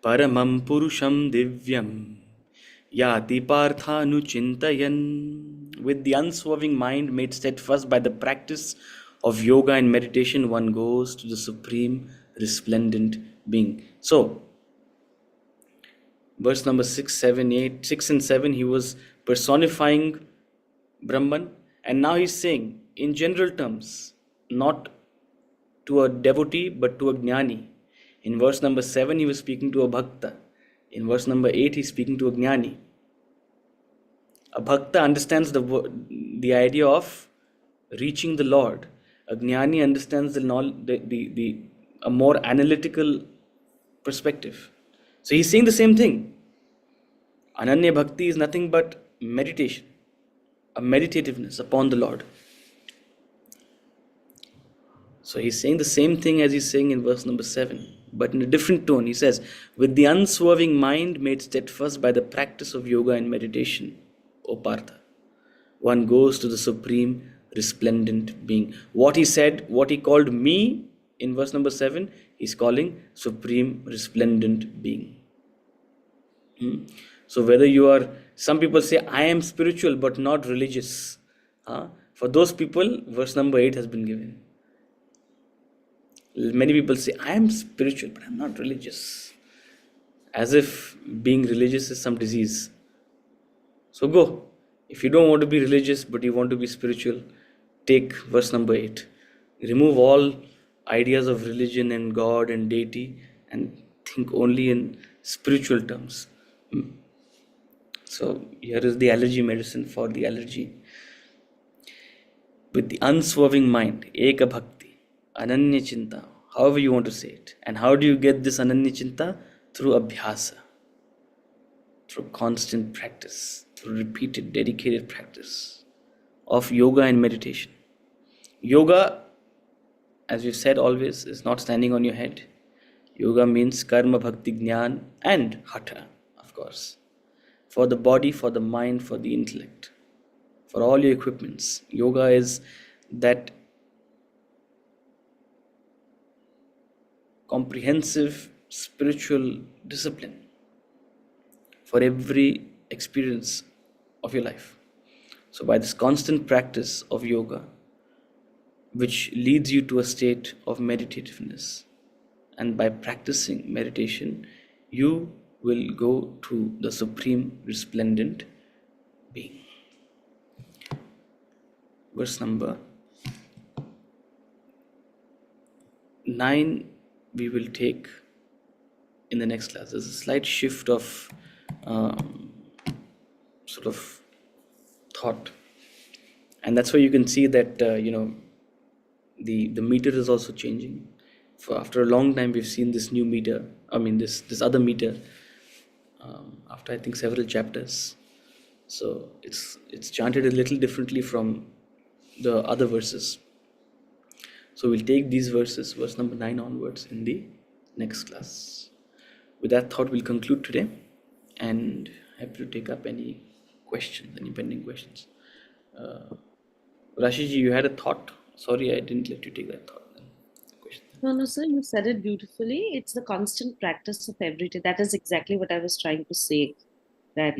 paramam purusham divyam yati parthānu chintayan. With the unswerving mind made steadfast by the practice of yoga and meditation, one goes to the supreme resplendent being. So, verse number 6, 7, 8, 6 and 7, he was personifying Brahman, and now he's saying, in general terms, not to a devotee but to a jnani. In verse number 7, he was speaking to a bhakta. In verse number 8, he's speaking to a jnani. A bhakta understands the idea of reaching the Lord. A jnani understands a more analytical perspective. So he's saying the same thing. Ananya Bhakti is nothing but meditation, a meditativeness upon the Lord. So he's saying the same thing as he's saying in verse number 7, but in a different tone. He says, with the unswerving mind made steadfast by the practice of yoga and meditation, O Partha, one goes to the supreme resplendent being. What he said, what he called me in verse number 7, he's calling supreme resplendent being. So whether you are, some people say, I am spiritual but not religious. For those people, verse number 8 has been given. Many people say, I am spiritual but I'm not religious. As if being religious is some disease. So go. If you don't want to be religious but you want to be spiritual, take verse number 8. Remove all ideas of religion and God and deity and think only in spiritual terms. So here is the allergy medicine for the allergy. With the unswerving mind, Eka Bhakti, Ananya Chinta, however you want to say it. And how do you get this Ananya Chinta? Through Abhyasa, through constant practice, through repeated, dedicated practice of yoga and meditation. Yoga, as we've said always, is not standing on your head. Yoga means karma, bhakti, jnana and hatha, of course. For the body, for the mind, for the intellect, for all your equipments. Yoga is that comprehensive spiritual discipline for every experience of your life. So by this constant practice of yoga, which leads you to a state of meditativeness, and by practicing meditation, you will go to the supreme resplendent being. Verse number 9 we will take in the next class. There's a slight shift of sort of thought, and that's why you can see that the meter is also changing. For after a long time, we've seen this new meter. I mean this other meter. After I think several chapters, so it's chanted a little differently from the other verses. So we'll take these verses, verse number 9 onwards, in the next class. With that thought, we'll conclude today, and happy to take up any questions, any pending questions. Rashiji, you had a thought. Sorry, I didn't let you take that thought. No, sir, you said it beautifully. It's the constant practice of every day. That is exactly what I was trying to say. That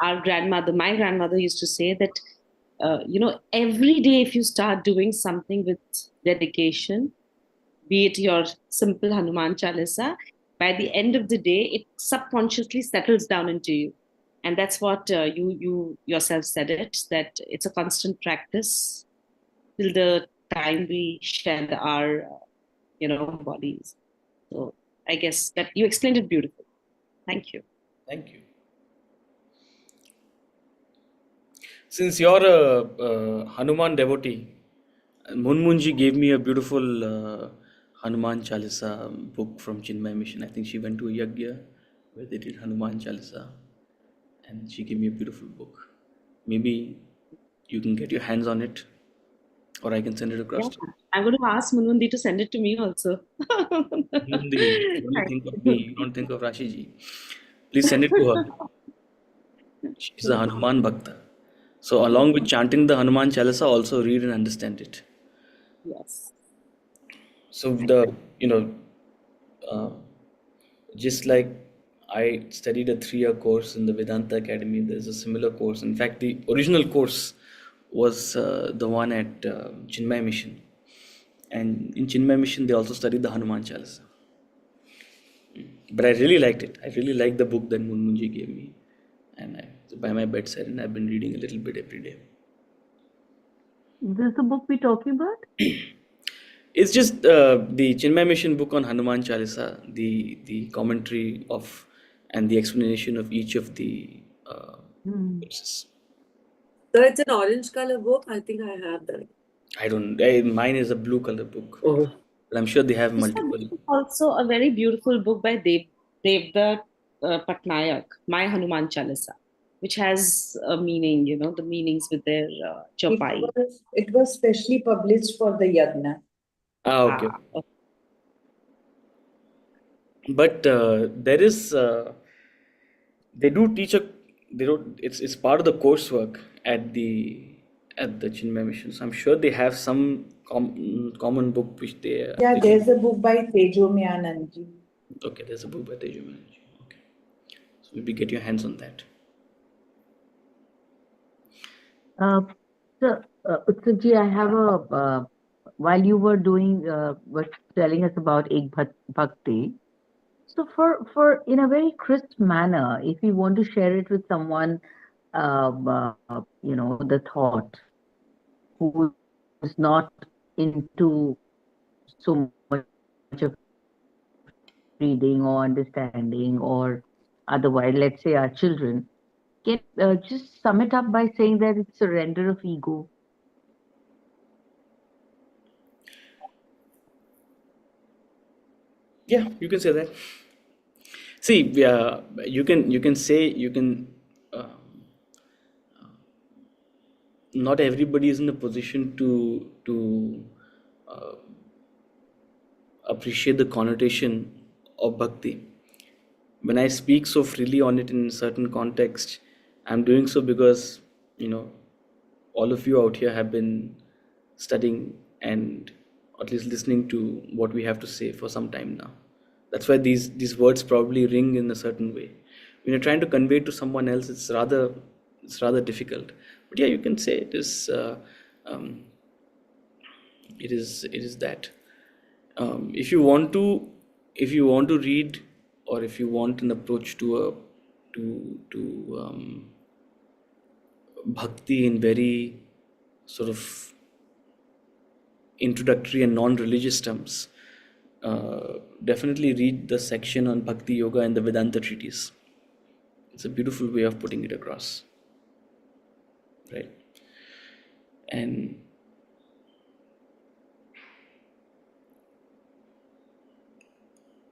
my grandmother used to say that, every day if you start doing something with dedication, be it your simple Hanuman Chalisa, by the end of the day, it subconsciously settles down into you. And that's what you yourself said it, that it's a constant practice till the time we shed our bodies. So I guess that you explained it beautifully. Thank you. Thank you. Since you're a Hanuman devotee, Munmunji gave me a beautiful Hanuman Chalisa book from Chinmay Mission. I think she went to a yagya where they did Hanuman Chalisa, and she gave me a beautiful book. Maybe you can get your hands on it, or I can send it across to you. I'm going to ask Munmundi to send it to me also. Munmundi, you only think of me, you don't think of Rashiji. Please send it to her. She's a Hanuman Bhakta. So along with chanting the Hanuman Chalisa, also read and understand it. Yes. So just like I studied a 3-year course in the Vedanta Academy, there's a similar course. In fact, the original course was the one at Chinmay Mission. And in Chinmay Mission, they also studied the Hanuman Chalisa. But I really liked it. I really liked the book that Munmunji gave me. And it's by my bedside, and I've been reading a little bit every day. This is the book we're talking about? It's just the Chinmay Mission book on Hanuman Chalisa, the commentary of and the explanation of each of the verses. So it's an orange color book. I think I have that. Mine is a blue color book, Oh. but I'm sure they have This multiple. is also a very beautiful book by Devdutt Patnaik, My Hanuman Chalisa, which has a meaning, the meanings with their chopai. It was specially published for the Yagna. Okay. Okay. But there is they do teach it's part of the coursework at the Chinmay Mission. So I'm sure they have some common book which they Yeah, there's a book by Tejo Myananji. okay, there's a book by Tejo Banerjee. Okay, so maybe get your hands on that. So, Utsav, I have a while you were were telling us about Ek Bhakti. So, for in a very crisp manner, if you want to share it with someone, the thought who is not into so much of reading or understanding or otherwise, let's say our children, can just sum it up by saying that it's surrender of ego. Yeah, you can say that. See, you can say not everybody is in a position to appreciate the connotation of bhakti. When I speak so freely on it in certain context, I'm doing so because all of you out here have been studying and at least listening to what we have to say for some time now. That's why these words probably ring in a certain way. When you're trying to convey to someone else, it's rather difficult. But yeah, you can say it is that. If you want to read, or if you want an approach to bhakti in very sort of introductory and non-religious terms, definitely read the section on Bhakti Yoga in the Vedanta treatise. It's a beautiful way of putting it across, right? And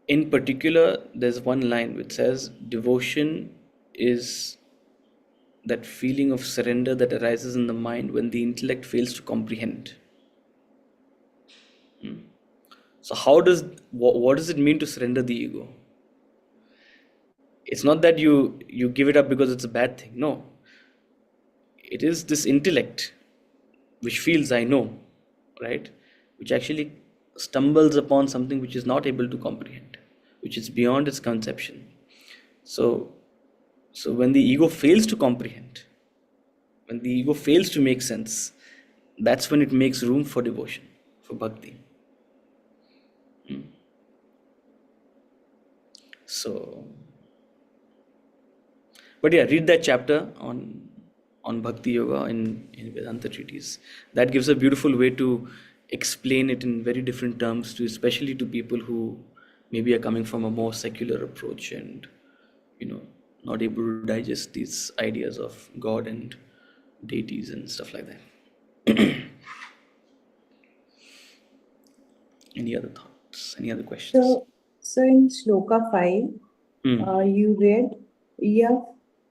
in particular, there's one line which says, devotion is that feeling of surrender that arises in the mind when the intellect fails to comprehend. So what does it mean to surrender the ego? It's not that you give it up because it's a bad thing. No. It is this intellect which feels I know, right? Which actually stumbles upon something which is not able to comprehend, which is beyond its conception. So when the ego fails to comprehend, when the ego fails to make sense, that's when it makes room for devotion, for bhakti. So, but yeah, read that chapter on Bhakti Yoga in Vedanta treatise. That gives a beautiful way to explain it in very different terms, especially to people who maybe are coming from a more secular approach and not able to digest these ideas of God and deities and stuff like that. Any other thoughts? Any other questions? So in Shloka 5, you read Yah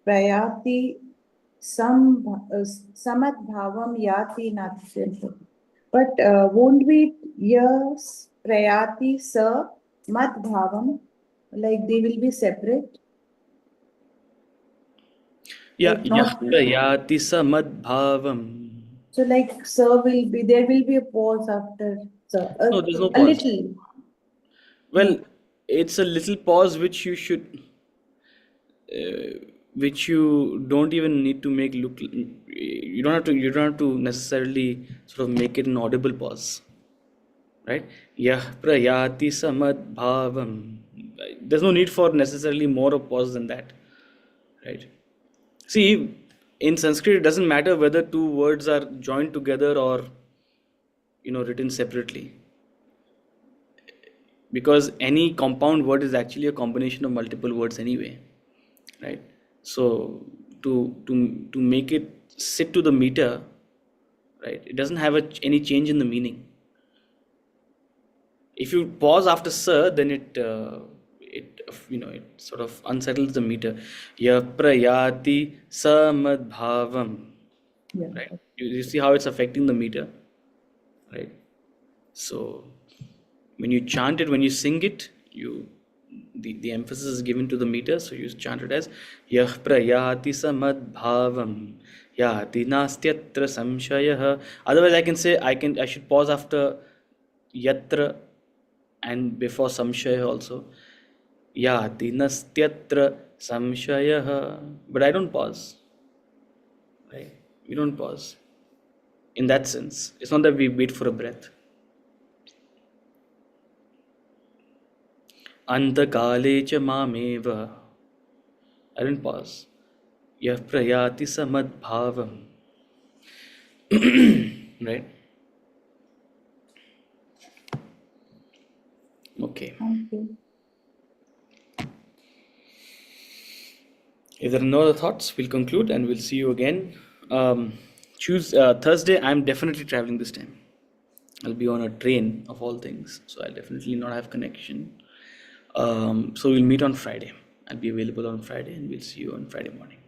Prayati Samat Bhavam Yati Natsya. But won't we Yas Prayati Sa Mat Bhavam, like they will be separate? Yeah, Like not- Yati samad bhavam. So like Sir there will be a pause after Sir. No, there's no A pause. little. Well, it's a little pause which you should which you don't even need to make look. You don't have to necessarily sort of make it an audible pause, right? Yah prayati samad bhavam. There's no need for necessarily more of pause than that, right? See, in Sanskrit, it doesn't matter whether two words are joined together or written separately, because any compound word is actually a combination of multiple words anyway, right? So to make it sit to the meter, right, it doesn't have any change in the meaning. If you pause after sir, then it sort of unsettles the meter. Ya prayati samad bhavam, Yeah. right? You see how it's affecting the meter, right? So when you chant it, when you sing it, the emphasis is given to the meter, so you chant it as Yah prayati samad bhavam yati nastyatra samshayah. Otherwise, I should pause after yatra and before samshayah also. Yati nastyatra samshayah. But I don't pause, right? We don't pause. In that sense, it's not that we wait for a breath. Antakale cha mameva. I didn't pause. Yah prayati samad bhavam. Right? Okay. Thank you. If there are no other thoughts, we'll conclude and we'll see you again. Thursday, I'm definitely traveling this time. I'll be on a train of all things, so I'll definitely not have connection. So we'll meet on Friday. I'll be available on Friday and we'll see you on Friday morning.